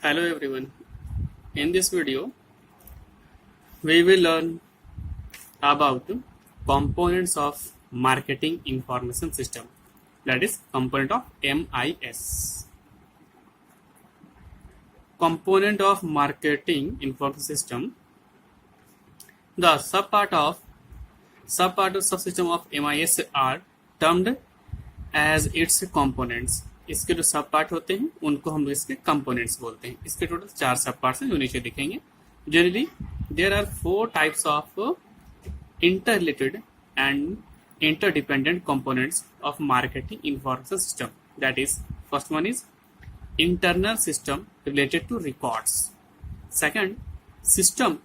Hello everyone. In this video, we will learn about components of marketing information system, that is component of MIS. Component of marketing information system. The subpart of subsystem of MIS are termed as its components. इसके जो सब part होते हैं उनको हम इसके components बोलते हैं. इसके टोटल 4 सब पार्ट्स हैं जो नीचे दिखेंगे. Generally there are 4 types of interrelated and interdependent components of marketing information system. That is, first one is internal system related to records. Second, system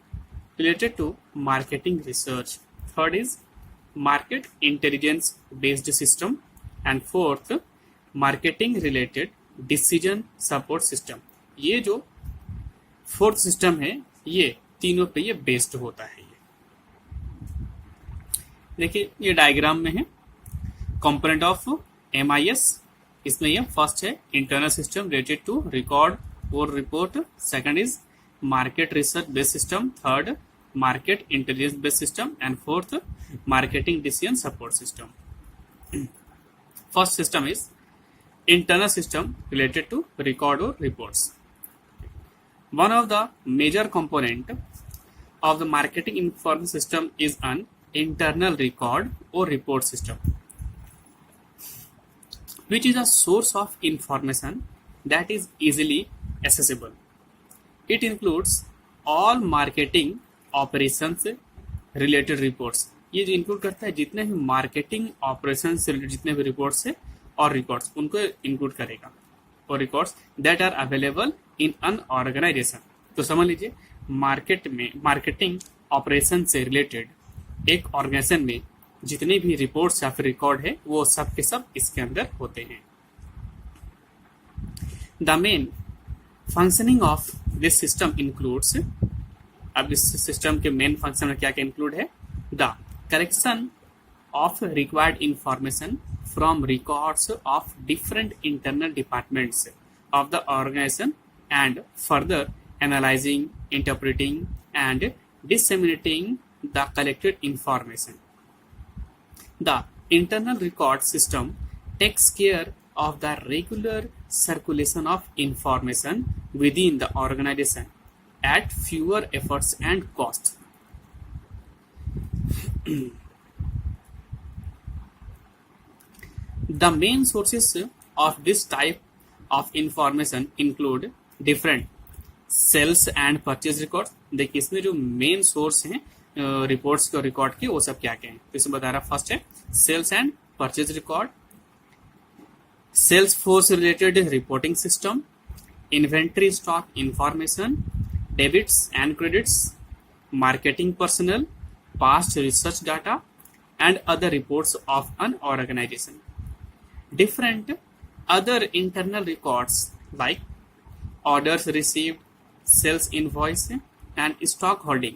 related to marketing research. Third is market intelligence based system. And fourth, marketing related decision support system. ये जो fourth system है ये तीनों पे ये based होता है. ये देखिए ये डायग्राम में है कंपोनेंट ऑफ MIS. इसमें ये फर्स्ट है internal system related to record और report. Second is market research based system. Third market intelligence based system. And fourth marketing decision support system. First system is internal system related to record or reports. One of the major component of the marketing information system is an internal record or report system, which is a source of information that is easily accessible. It includes all marketing operations related reports. ये include करता है जितने भी marketing operation से related जितने भी reports है और रिकॉर्ड्स उनको इंक्लूड करेगा. और records that are available in an organisation. तो समझ लीजिए मार्केट में मार्केटिंग ऑपरेशन से रिलेटेड एक ऑर्गेनाइजेशन में जितने भी रिपोर्ट्स या फिर रिकॉर्ड है वो सब के सब इसके अंदर होते हैं. The main functioning of this system includes. अब इस सिस्टम के मेन फंक्शन में क्या क्या इंक्लूड है? The correction of required information from records of different internal departments of the organization and further analyzing, interpreting and disseminating the collected information. The internal record system takes care of the regular circulation of information within the organization at fewer efforts and costs. The main sources of this type of information include different sales and purchase records. देखिए इसमें जो main source हैं reports के और record के वो सब क्या क्या हैं तो इसमें बता रहा. फर्स्ट है sales and purchase record, sales force related reporting system, inventory stock information, debits and credits, marketing personnel, past research data and other reports of an organisation. Different other internal records like orders received, sales invoice and stock holding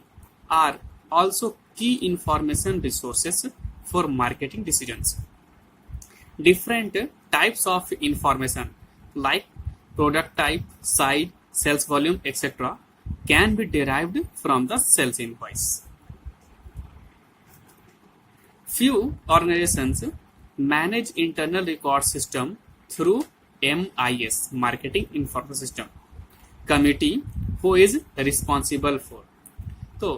are also key information resources for marketing decisions. Different types of information like product type, size, sales volume, etc. can be derived from the sales invoice. Few organizations manage internal record system through MIS, Marketing Information System Committee, who is responsible for. तो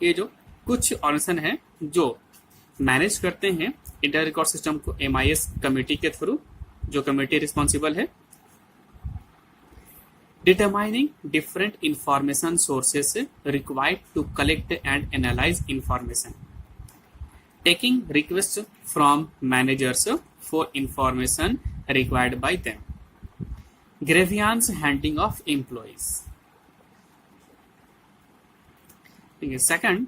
ये जो कुछ organisation है जो manage करते हैं internal record system को MIS committee के थ्रू, जो कमेटी रिस्पॉन्सिबल है determining different information sources required to collect and analyse information, taking requests from managers for information required by them, grievance handling of employees. Second,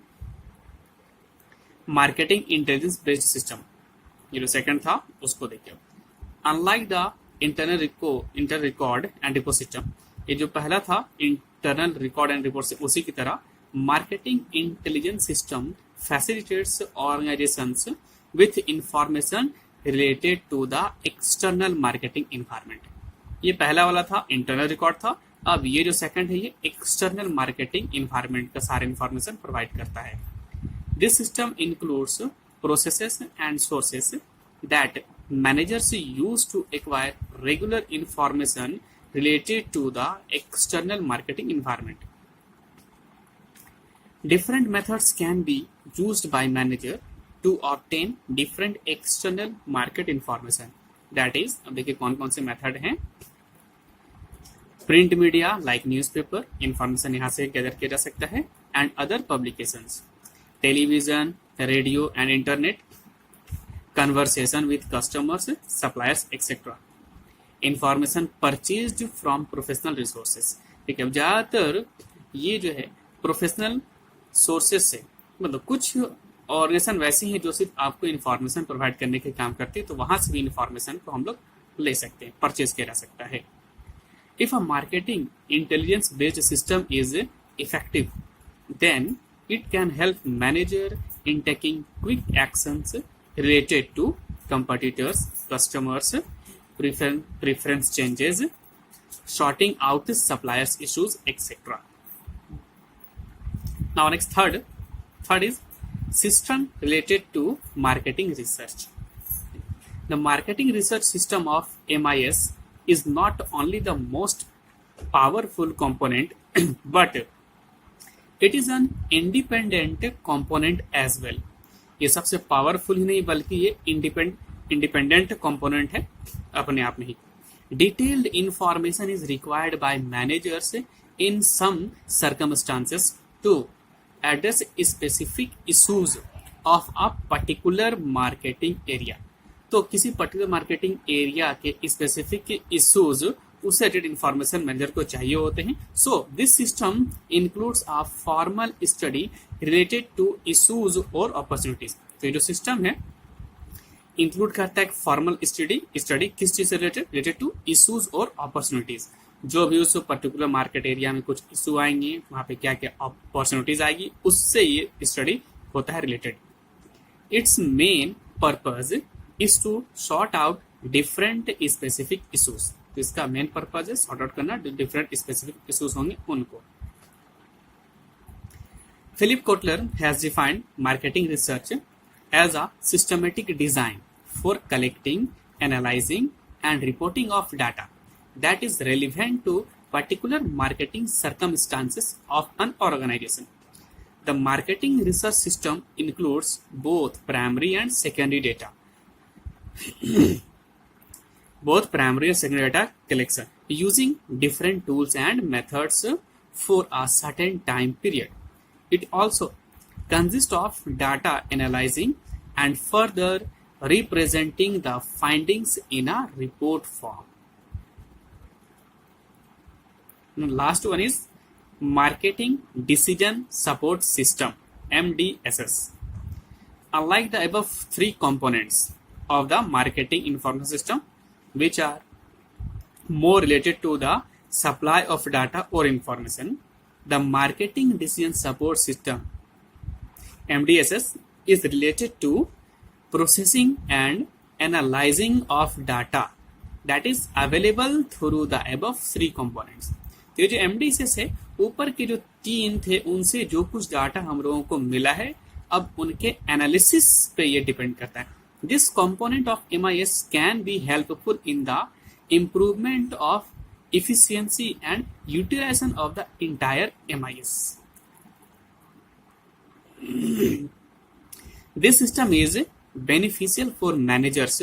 marketing intelligence based system. ये जो second था उसको देखिए. Unlike the internal record and report system, ये जो पहला था internal record and report से उसी की तरह marketing intelligence system facilitates organizations with information related to the external marketing environment. ये पहला वाला था इंटरनल रिकॉर्ड था अब ये जो सेकंड है ये एक्सटर्नल मार्केटिंग इन्वायरमेंट का सारा इंफॉर्मेशन प्रोवाइड करता है. This system includes processes and sources that managers use to acquire regular information related to the external marketing environment. Different methods can be used by manager to obtain different external market information. That is, अब देखिए कौन कौन से method हैं. Print media like newspaper, information यहाँ से gather किया जा सकता है. And other publications, television, radio and internet, conversation with customers, suppliers, etc. Information purchased from professional resources. ठीक है, ज़्यादातर ये जो है प्रोफेशनल सोर्सेज से, मतलब कुछ ऑर्गेनाइजेशन वैसी हैं जो सिर्फ आपको इन्फॉर्मेशन प्रोवाइड करने के काम करती है, तो वहां से भी इन्फॉर्मेशन को हम लोग ले सकते हैं, परचेज किया जा सकता है. If a marketing intelligence based system is effective, then it can help manager in taking quick actions related to competitors, customers, preference changes, sorting out the suppliers issues, etc. Now next third is system related to marketing research. The marketing research system of MIS is not only the most powerful component but it is an independent component as well. ये सबसे powerful ही नहीं बल्कि ये independent component है अपने आप में ही. Detailed information is required by managers in some circumstances to address specific issues of a particular marketing area. तो किसी पर्टिकुलर मार्केटिंग एरिया के स्पेसिफिक इशूज उससे रिलेटेड इंफॉर्मेशन मैनेजर को चाहिए होते हैं. So this system includes a formal study related to issues और opportunities. तो ये जो सिस्टम है इंक्लूड करता है एक फॉर्मल स्टडी किस चीज से रिलेटेड टू इशूज और अपॉर्चुनिटीज. जो भी उस पर्टिकुलर मार्केट एरिया में कुछ इशू आएंगे, वहां पे क्या क्या अपॉर्चुनिटीज आएगी, उससे ये स्टडी होता है related. Its main purpose is to sort out different specific issues. तो इसका मेन पर्पज है सॉर्ट आउट करना, डिफरेंट स्पेसिफिक इशूज होंगे उनको. Philip Kotler has defined marketing research as a systematic design for collecting, analyzing, and reporting of data that is relevant to particular marketing circumstances of an organization. The marketing research system includes both primary and secondary data. Both primary and secondary data collection using different tools and methods for a certain time period. It also consists of data analyzing and further representing the findings in a report form. Now, last one is Marketing Decision Support System, MDSS. Unlike the above three components of the marketing information system, which are more related to the supply of data or information, the Marketing Decision Support System, MDSS, is related to processing and analyzing of data that is available through the above three components. तो ये जो MDSS है, ऊपर के जो तीन थे उनसे जो कुछ डाटा हम लोगों को मिला है, अब उनके एनालिसिस पे ये डिपेंड करता है. This component of MIS can be helpful in the improvement of efficiency and utilization of the entire MIS. This system is beneficial for managers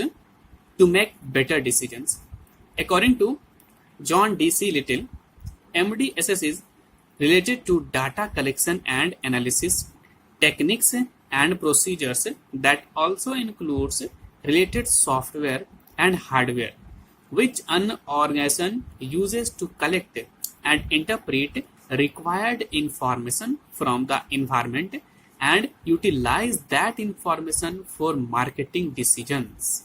to make better decisions. According to John D.C. Little, MDSS is related to data collection and analysis techniques and procedures that also includes related software and hardware which an organization uses to collect and interpret required information from the environment and utilize that information for marketing decisions.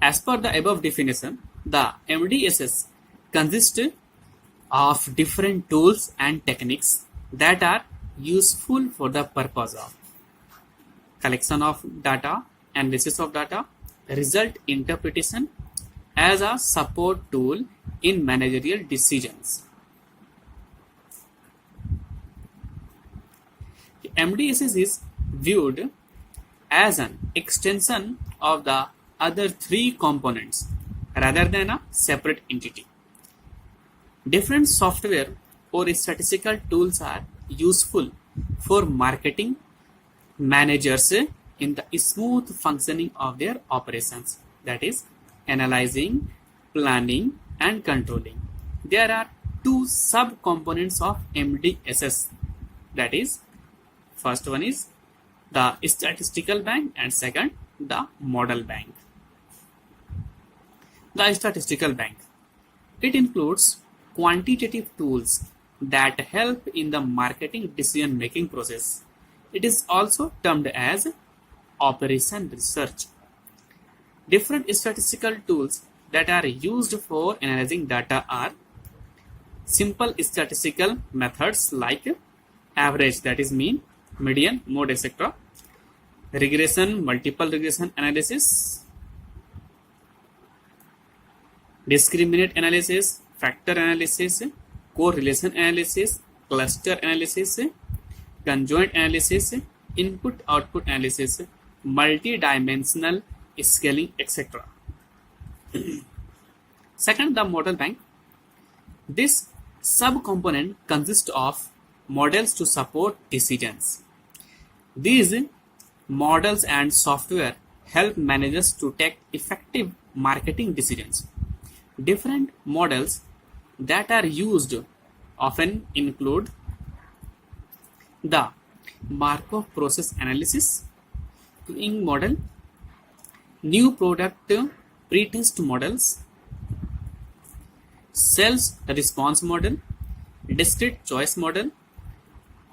As per the above definition, the MDSS consists of different tools and techniques that are useful for the purpose of collection of data, analysis of data, result interpretation, as a support tool in managerial decisions. MDSS is viewed as an extension of the other three components rather than a separate entity. Different software or statistical tools are useful for marketing managers in the smooth functioning of their operations, that is, analyzing, planning, and controlling. There are two sub-components of MDSS, that is, first one is the statistical bank and second the model bank. The statistical bank. It includes quantitative tools that help in the marketing decision-making process. It is also termed as operation research. Different statistical tools that are used for analyzing data are simple statistical methods like average, that is mean, median, mode, etc. Regression, multiple regression analysis, discriminant analysis, factor analysis, correlation analysis, cluster analysis, conjoint analysis, input-output analysis, multi-dimensional scaling, etc. Second, the model bank. This subcomponent consists of models to support decisions. These models and software help managers to take effective marketing decisions. Different models that are used often include the Markov process analysis, queuing model, new product pretest models, sales response model, discrete choice model,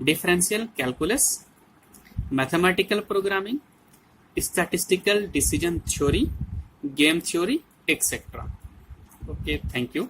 differential calculus, mathematical programming, statistical decision theory, game theory, etc. Okay, thank you.